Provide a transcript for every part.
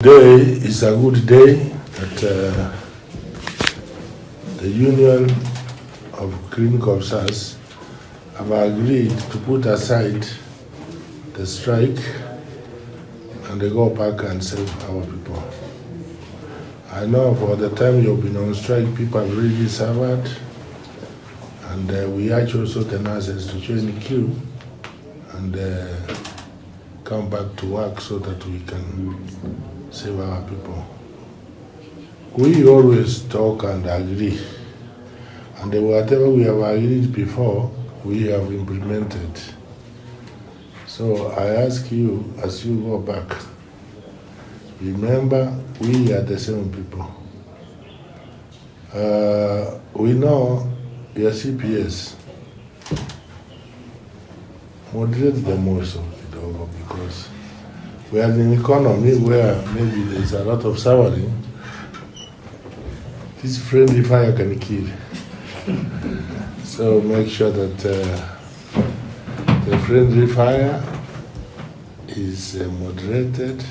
Today is a good day that the Union of Clinical Officers have agreed to put aside the strike and they go back and serve our people. I know for the time you've been on strike, people have really suffered, and we urge also the nurses to join the queue and come back to work so that we can save our people. We always talk and agree, and whatever we have agreed before, we have implemented. So I ask you, as you go back, remember we are the same people. We know your CPS moderate the most of it over because we are in an economy where maybe there's a lot of suffering. This friendly fire can kill. So make sure that the friendly fire is moderated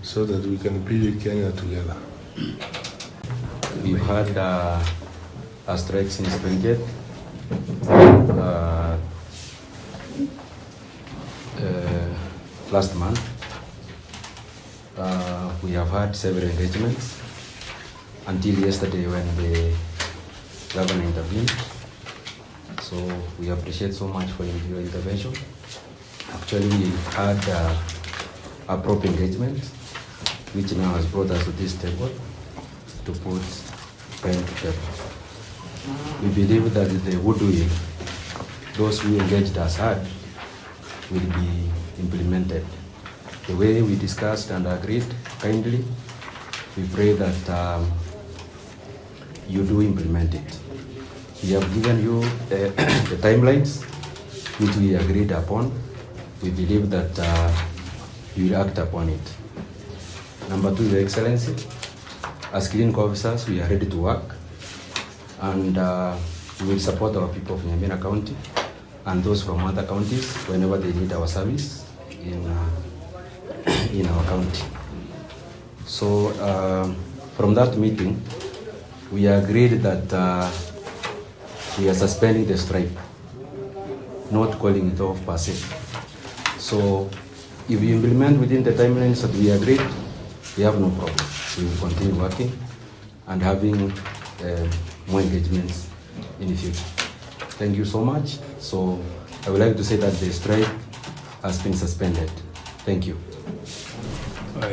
so that we can build Kenya together. We've had a strike since 28th. Last month. We have had several engagements until yesterday when the governor intervened. So we appreciate so much for your intervention. Actually, we had a proper engagement, which now has brought us to this table to put pen to paper. We believe that the goodwill those who engaged us had will be implemented. The way we discussed and agreed kindly, we pray that you do implement it. We have given you the timelines which we agreed upon. We believe that you will act upon it. Number two, Your Excellency, as clinical officers, we are ready to work, and we will support our people of Nyamira County and those from other counties whenever they need our service in our county. So from that meeting, we agreed that we are suspending the strike, not calling it off per se. So if we implement within the timelines that we agreed, we have no problem. We will continue working and having more engagements in the future. Thank you so much. So I would like to say that the strike has been suspended. Thank you.